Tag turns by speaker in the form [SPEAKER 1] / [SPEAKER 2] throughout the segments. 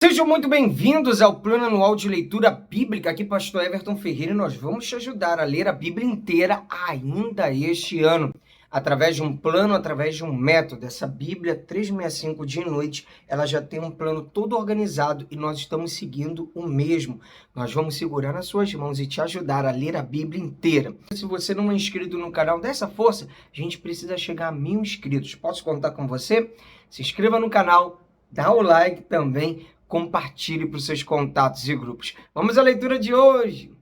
[SPEAKER 1] Sejam muito bem-vindos ao Plano Anual de Leitura Bíblica. Aqui, Pastor Everton Ferreira, e nós vamos te ajudar a ler a Bíblia inteira ainda este ano, através de um plano, através de um método. Essa Bíblia 365 dia e noite, ela já tem um plano todo organizado e nós estamos seguindo o mesmo. Nós vamos segurar nas suas mãos e te ajudar a ler a Bíblia inteira. Se você não é inscrito no canal, dá essa força. A gente precisa chegar a 1000 inscritos. Posso contar com você? Se inscreva no canal, dá o like também, compartilhe para os seus contatos e grupos. Vamos à leitura de hoje.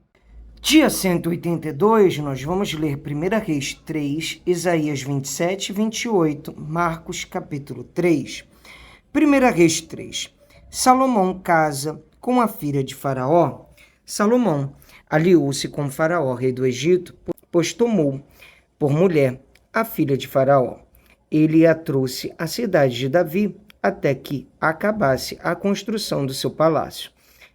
[SPEAKER 1] Dia 182, nós vamos ler 1 Reis 3, Isaías 27 e 28, Marcos capítulo 3. 1 Reis 3. Salomão casa com a filha de Faraó. Salomão aliou-se com Faraó, rei do Egito, pois tomou por mulher a filha de Faraó. Ele a trouxe à cidade de Davi, até que acabasse a construção do seu palácio,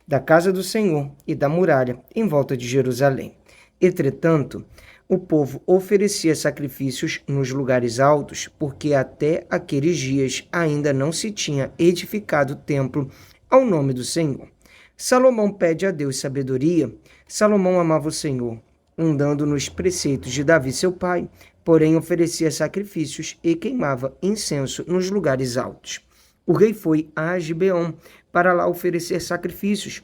[SPEAKER 1] da casa do Senhor e da muralha em volta de Jerusalém. Entretanto, o povo oferecia sacrifícios nos lugares altos, porque até aqueles dias ainda não se tinha edificado templo ao nome do Senhor. Salomão pede a Deus sabedoria. Salomão amava o Senhor, andando nos preceitos de Davi, seu pai, porém oferecia sacrifícios e queimava incenso nos lugares altos. O rei foi a Gibeão para lá oferecer sacrifícios,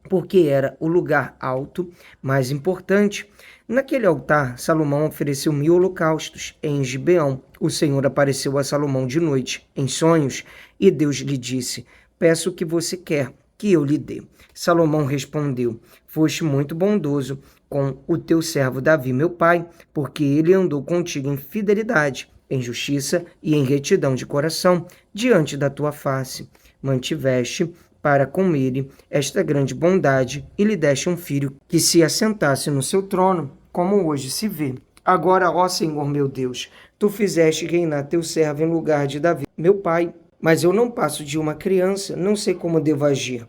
[SPEAKER 1] porque era o lugar alto mais importante. Naquele altar, Salomão ofereceu 1000 holocaustos. Em Gibeão, o Senhor apareceu a Salomão de noite, em sonhos, e Deus lhe disse: peço o que você quer que eu lhe dê. Salomão respondeu: foste muito bondoso com o teu servo Davi, meu pai, porque ele andou contigo em fidelidade, em justiça e em retidão de coração, diante da tua face. Mantiveste para com ele esta grande bondade e lhe deste um filho que se assentasse no seu trono, como hoje se vê. Agora, ó Senhor meu Deus, tu fizeste reinar teu servo em lugar de Davi, meu pai, mas eu não passo de uma criança, não sei como devo agir.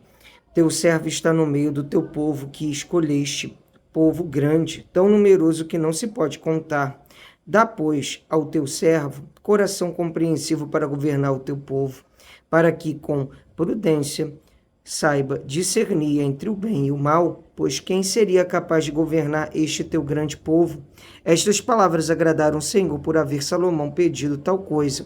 [SPEAKER 1] Teu servo está no meio do teu povo que escolheste, povo grande, tão numeroso que não se pode contar. Dá, pois, ao teu servo coração compreensivo para governar o teu povo, para que com prudência saiba discernir entre o bem e o mal, pois quem seria capaz de governar este teu grande povo? Estas palavras agradaram o Senhor por haver Salomão pedido tal coisa.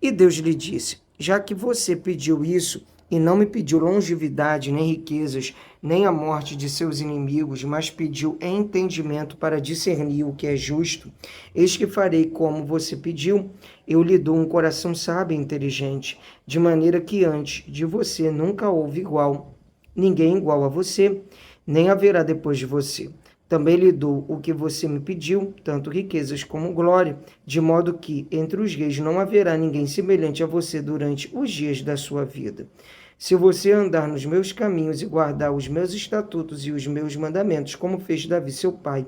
[SPEAKER 1] E Deus lhe disse: já que você pediu isso, e não me pediu longevidade, nem riquezas, nem a morte de seus inimigos, mas pediu entendimento para discernir o que é justo, eis que farei como você pediu. Eu lhe dou um coração sábio e inteligente, de maneira que antes de você nunca houve igual, ninguém igual a você, nem haverá depois de você. Também lhe dou o que você me pediu, tanto riquezas como glória, de modo que entre os reis não haverá ninguém semelhante a você durante os dias da sua vida. Se você andar nos meus caminhos e guardar os meus estatutos e os meus mandamentos, como fez Davi seu pai,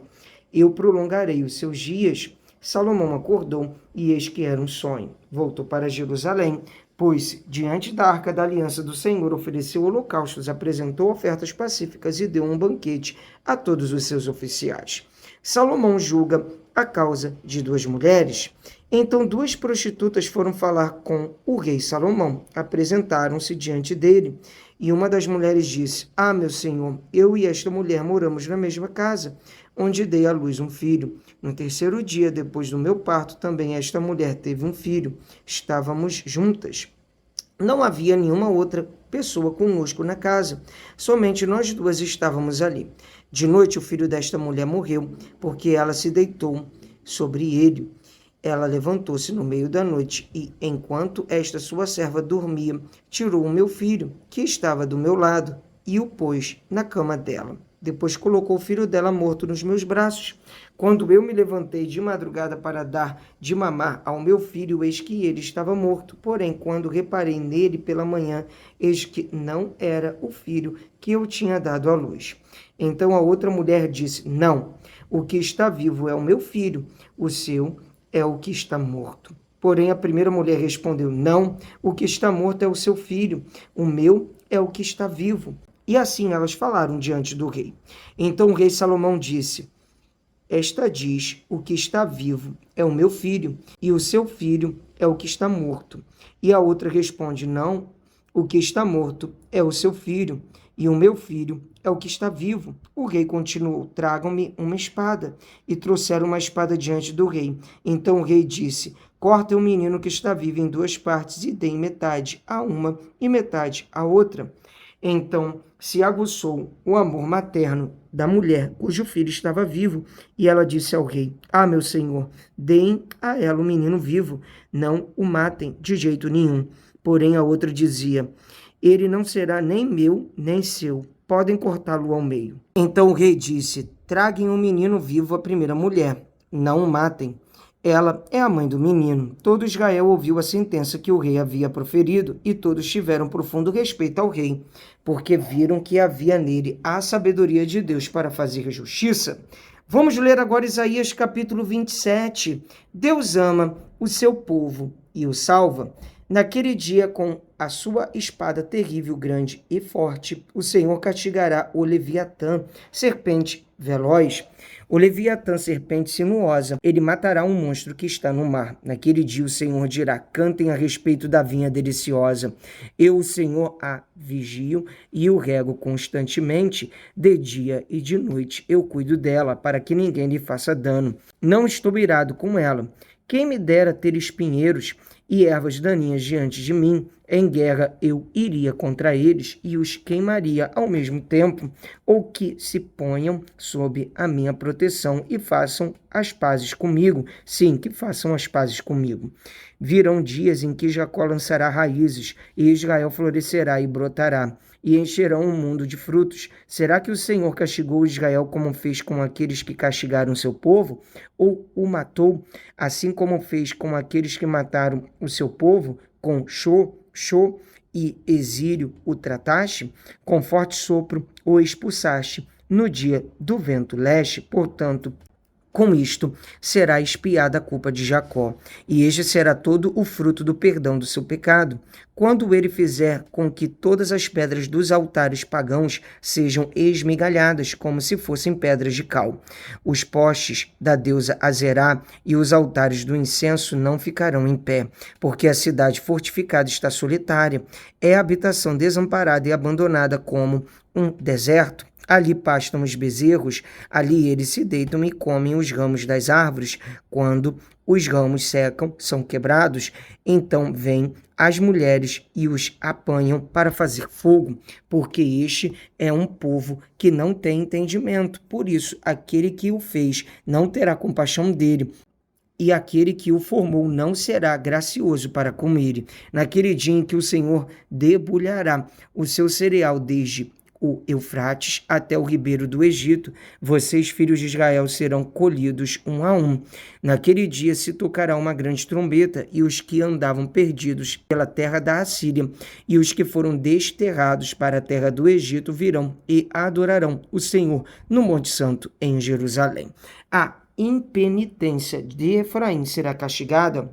[SPEAKER 1] eu prolongarei os seus dias. Salomão acordou, e eis que era um sonho. Voltou para Jerusalém, pois diante da arca da aliança do Senhor ofereceu holocaustos, apresentou ofertas pacíficas e deu um banquete a todos os seus oficiais. Salomão julga a causa de 2 mulheres. Então 2 prostitutas foram falar com o rei Salomão, apresentaram-se diante dele, e uma das mulheres disse: ah, meu senhor, eu e esta mulher moramos na mesma casa, onde dei à luz um filho. No 3º dia, depois do meu parto, também esta mulher teve um filho. Estávamos juntas. Não havia nenhuma outra pessoa conosco na casa, somente nós 2 estávamos ali. De noite, o filho desta mulher morreu, porque ela se deitou sobre ele. Ela levantou-se no meio da noite e, enquanto esta sua serva dormia, tirou o meu filho, que estava do meu lado, e o pôs na cama dela. Depois colocou o filho dela morto nos meus braços. Quando eu me levantei de madrugada para dar de mamar ao meu filho, eis que ele estava morto. Porém, quando reparei nele pela manhã, eis que não era o filho que eu tinha dado à luz. Então a outra mulher disse: não, o que está vivo é o meu filho, o seu é o que está morto. Porém, a primeira mulher respondeu: não, o que está morto é o seu filho, o meu é o que está vivo. E assim elas falaram diante do rei. Então o rei Salomão disse: esta diz: o que está vivo é o meu filho, e o seu filho é o que está morto. E a outra responde: não, O que está morto é o seu filho, e o meu filho é o que está vivo. O rei continuou: tragam-me uma espada. E trouxeram uma espada diante do rei. Então o rei disse: cortem o menino que está vivo em duas partes e deem metade a uma e metade à outra. Então se aguçou o amor materno da mulher cujo filho estava vivo, e ela disse ao rei: ah, meu senhor, deem a ela o menino vivo, não o matem de jeito nenhum. Porém a outra dizia: ele não será nem meu nem seu, podem cortá-lo ao meio. Então o rei disse: traguem o menino vivo à primeira mulher, não o matem. Ela é a mãe do menino. Todo Israel ouviu a sentença que o rei havia proferido, e todos tiveram profundo respeito ao rei, porque viram que havia nele a sabedoria de Deus para fazer justiça. Vamos ler agora Isaías capítulo 27. Deus ama o seu povo e o salva. Naquele dia, com a sua espada terrível, grande e forte, o Senhor castigará o Leviatã, serpente veloz. O Leviatã, serpente sinuosa, ele matará um monstro que está no mar. Naquele dia o Senhor dirá: cantem a respeito da vinha deliciosa. Eu, o Senhor, a vigio e o rego constantemente, de dia e de noite. Eu cuido dela, para que ninguém lhe faça dano. Não estou irado com ela. Quem me dera ter espinheiros e ervas daninhas diante de mim. Em guerra eu iria contra eles e os queimaria ao mesmo tempo, ou que se ponham sob a minha proteção e façam as pazes comigo. Sim, que façam as pazes comigo. Virão dias em que Jacó lançará raízes, e Israel florescerá e brotará, e encherão o mundo de frutos. Será que o Senhor castigou Israel como fez com aqueles que castigaram seu povo? Ou o matou, assim como fez com aqueles que mataram o seu povo? Com Xô e exílio o trataste? Com forte sopro o expulsaste no dia do vento leste. Portanto, com isto será expiada a culpa de Jacó, e este será todo o fruto do perdão do seu pecado, quando ele fizer com que todas as pedras dos altares pagãos sejam esmigalhadas, como se fossem pedras de cal. Os postes da deusa Azerá e os altares do incenso não ficarão em pé, porque a cidade fortificada está solitária, é a habitação desamparada e abandonada como um deserto. Ali pastam os bezerros, ali eles se deitam e comem os ramos das árvores. Quando os ramos secam, são quebrados, então vêm as mulheres e os apanham para fazer fogo, porque este é um povo que não tem entendimento. Por isso, aquele que o fez não terá compaixão dele, e aquele que o formou não será gracioso para com ele. Naquele dia em que o Senhor debulhará o seu cereal desde o Eufrates até o ribeiro do Egito, vocês, filhos de Israel, serão colhidos um a um. Naquele dia se tocará uma grande trombeta, e os que andavam perdidos pela terra da Assíria e os que foram desterrados para a terra do Egito virão e adorarão o Senhor no Monte Santo em Jerusalém. A impenitência de Efraim será castigada.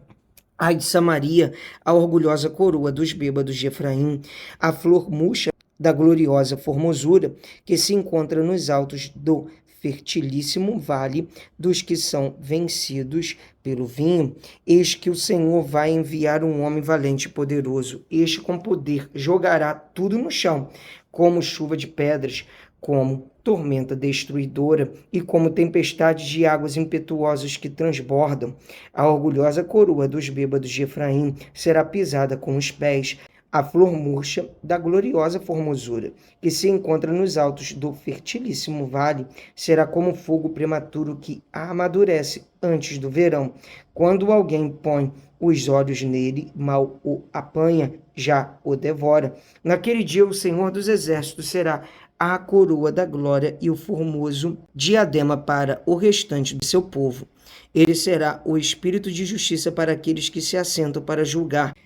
[SPEAKER 1] Ai de Samaria, a orgulhosa coroa dos bêbados de Efraim, a flor murcha da gloriosa formosura que se encontra nos altos do fertilíssimo vale dos que são vencidos pelo vinho. Eis que o Senhor vai enviar um homem valente e poderoso. Este com poder jogará tudo no chão, como chuva de pedras, como tormenta destruidora e como tempestade de águas impetuosas que transbordam. A orgulhosa coroa dos bêbados de Efraim será pisada com os pés. A flor murcha da gloriosa formosura, que se encontra nos altos do fertilíssimo vale, será como fogo prematuro que amadurece antes do verão. Quando alguém põe os olhos nele, mal o apanha, já o devora. Naquele dia o Senhor dos Exércitos será a coroa da glória e o formoso diadema para o restante do seu povo. Ele será o espírito de justiça para aqueles que se assentam para julgar,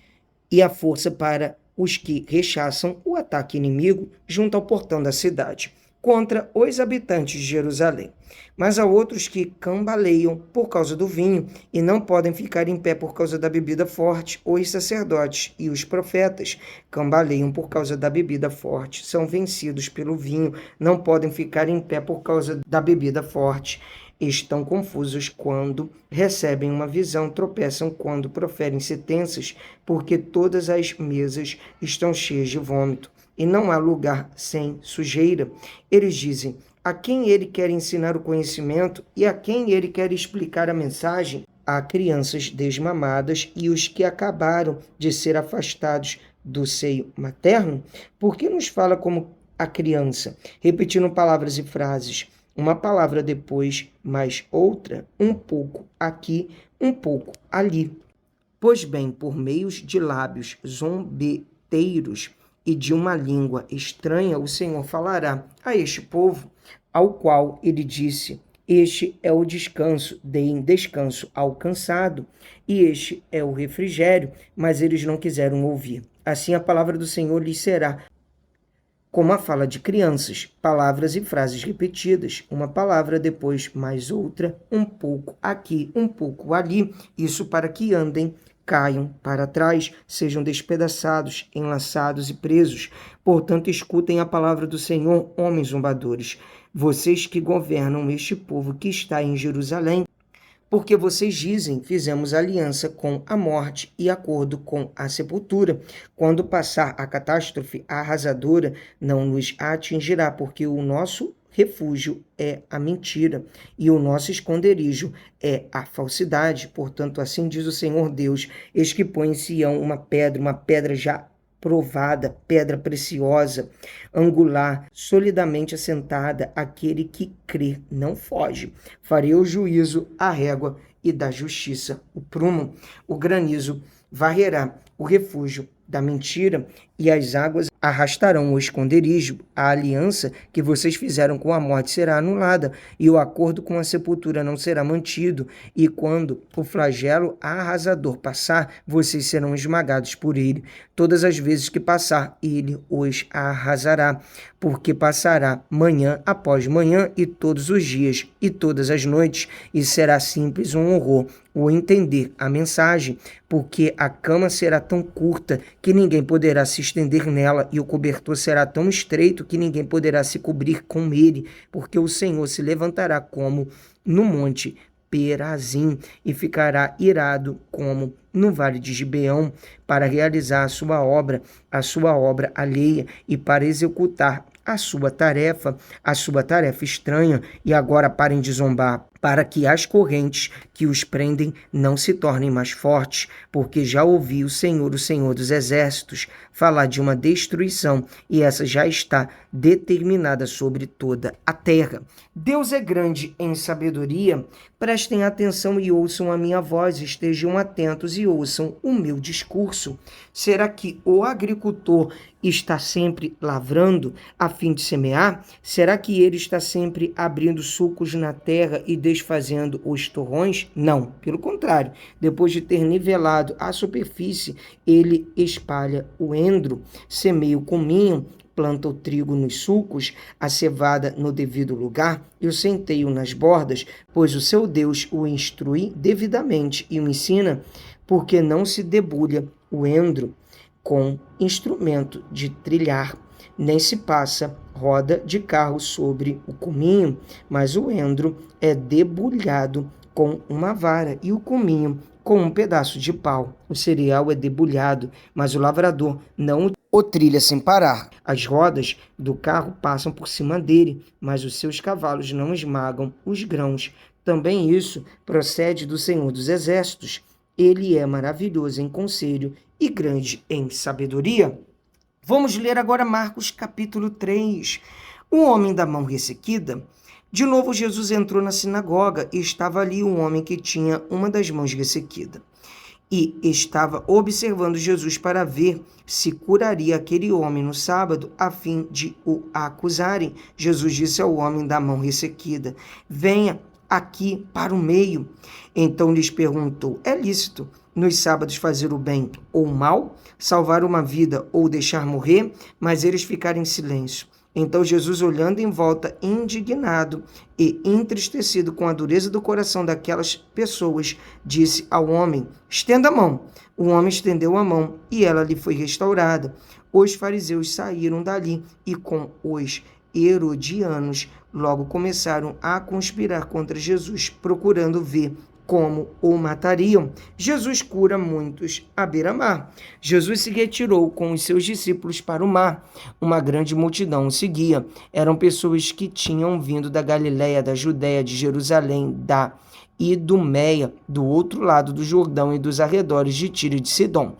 [SPEAKER 1] e a força para os que rechaçam o ataque inimigo junto ao portão da cidade, contra os habitantes de Jerusalém. Mas há outros que cambaleiam por causa do vinho e não podem ficar em pé por causa da bebida forte. Os sacerdotes e os profetas cambaleiam por causa da bebida forte, são vencidos pelo vinho, não podem ficar em pé por causa da bebida forte. estão confusos quando recebem uma visão, tropeçam quando proferem sentenças, porque todas as mesas estão cheias de vômito, e não há lugar sem sujeira. Eles dizem: a quem ele quer ensinar o conhecimento e a quem ele quer explicar a mensagem? A crianças desmamadas e os que acabaram de ser afastados do seio materno? Por que nos fala como a criança, repetindo palavras e frases, uma palavra depois, mais outra, um pouco aqui, um pouco ali? Pois bem, por meios de lábios zombeteiros e de uma língua estranha, o Senhor falará a este povo, ao qual ele disse: este é o descanso, deem descanso ao cansado, e este é o refrigério, mas eles não quiseram ouvir. Assim a palavra do Senhor lhes será como a fala de crianças, palavras e frases repetidas, uma palavra depois mais outra, um pouco aqui, um pouco ali, isso para que andem, caiam para trás, sejam despedaçados, enlaçados e presos. Portanto, escutem a palavra do Senhor, homens zombadores, vocês que governam este povo que está em Jerusalém, porque vocês dizem: fizemos aliança com a morte e acordo com a sepultura. Quando passar a catástrofe arrasadora, não nos atingirá, porque o nosso refúgio é a mentira e o nosso esconderijo é a falsidade. Portanto, assim diz o Senhor Deus: eis que põe em Sião uma pedra já provada, pedra preciosa, angular, solidamente assentada, aquele que crê não foge. Farei o juízo, a régua, e da justiça o prumo. O granizo varrerá o refúgio da mentira, e as águas arrastarão o esconderijo. A aliança que vocês fizeram com a morte será anulada, e o acordo com a sepultura não será mantido. E quando o flagelo arrasador passar, vocês serão esmagados por ele. Todas as vezes que passar, ele os arrasará, porque passará manhã após manhã, e todos os dias, e todas as noites, e será simples um horror o entender a mensagem, porque a cama será tão curta que ninguém poderá se estender nela, e o cobertor será tão estreito que ninguém poderá se cobrir com ele, porque o Senhor se levantará como no monte Perazim e ficará irado como no vale de Gibeão, para realizar a sua obra alheia, e para executar a sua tarefa estranha. E agora parem de zombar, para que as correntes que os prendem não se tornem mais fortes, porque já ouvi o Senhor dos Exércitos, falar de uma destruição, e essa já está determinada sobre toda a terra. Deus é grande em sabedoria. Prestem atenção e ouçam a minha voz, estejam atentos e ouçam o meu discurso. Será que o agricultor está sempre lavrando a fim de semear? Será que ele está sempre abrindo sulcos na terra e desfazendo os torrões? Não, pelo contrário. Depois de ter nivelado a superfície, ele espalha o endro, semeia o cominho, planta o trigo nos sulcos, a cevada no devido lugar e o centeio nas bordas, pois o seu Deus o instrui devidamente e o ensina, porque não se debulha o endro com instrumento de trilhar, nem se passa roda de carro sobre o cominho, mas o endro é debulhado com uma vara e o cominho com um pedaço de pau. O cereal é debulhado, mas o lavrador não o trilha sem parar. As rodas do carro passam por cima dele, mas os seus cavalos não esmagam os grãos. Também isso procede do Senhor dos Exércitos. Ele é maravilhoso em conselho e grande em sabedoria. Vamos ler agora Marcos capítulo 3. O homem da mão ressequida. De novo Jesus entrou na sinagoga e estava ali um homem que tinha uma das mãos ressequida. E estava observando Jesus para ver se curaria aquele homem no sábado, a fim de o acusarem. Jesus disse ao homem da mão ressequida: venha aqui para o meio. Então lhes perguntou: é lícito nos sábados fazer o bem ou o mal, salvar uma vida ou deixar morrer? Mas eles ficaram em silêncio. Então Jesus, olhando em volta, indignado e entristecido com a dureza do coração daquelas pessoas, disse ao homem: estenda a mão. O homem estendeu a mão e ela lhe foi restaurada. Os fariseus saíram dali e com os herodianos logo começaram a conspirar contra Jesus, procurando ver como o matariam. Jesus cura muitos à beira-mar. Jesus se retirou com os seus discípulos para o mar. Uma grande multidão o seguia. Eram pessoas que tinham vindo da Galiléia, da Judéia, de Jerusalém, da Idumeia, do outro lado do Jordão e dos arredores de Tiro e de Sidom,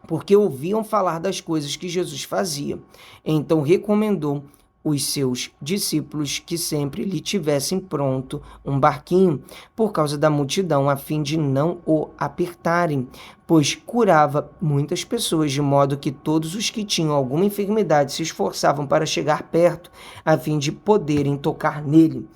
[SPEAKER 1] porque ouviam falar das coisas que Jesus fazia. Então recomendou os seus discípulos que sempre lhe tivessem pronto um barquinho, por causa da multidão, a fim de não o apertarem, pois curava muitas pessoas, de modo que todos os que tinham alguma enfermidade se esforçavam para chegar perto, a fim de poderem tocar nele.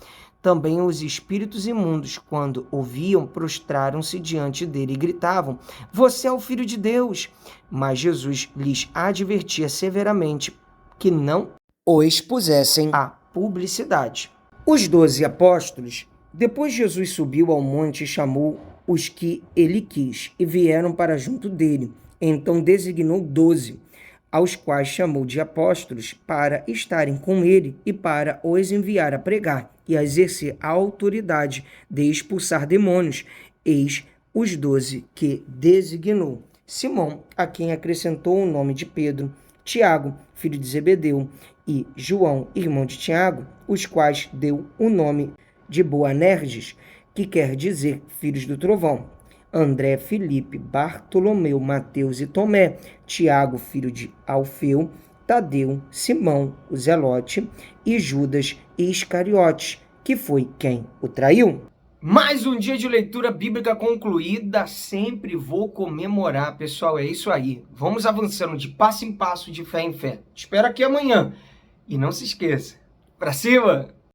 [SPEAKER 1] Também os espíritos imundos, quando ouviam, prostraram-se diante dele e gritavam: "Você é o Filho de Deus!" Mas Jesus lhes advertia severamente que não o expusessem à publicidade. Os 12 apóstolos. Depois Jesus subiu ao monte e chamou os que ele quis, e vieram para junto dele. Então designou 12, aos quais chamou de apóstolos, para estarem com ele e para os enviar a pregar e a exercer a autoridade de expulsar demônios. Eis os 12 que designou: Simão, a quem acrescentou o nome de Pedro, Tiago, filho de Zebedeu, e João, irmão de Tiago, os quais deu o nome de Boanerges, que quer dizer filhos do trovão, André, Filipe, Bartolomeu, Mateus e Tomé, Tiago, filho de Alfeu, Tadeu, Simão, o Zelote, e Judas Iscariotes, que foi quem o traiu. Mais um dia de leitura bíblica concluída, sempre vou comemorar, pessoal, é isso aí. Vamos avançando de passo em passo, de fé em fé. Espero aqui amanhã. E não se esqueça, pra cima!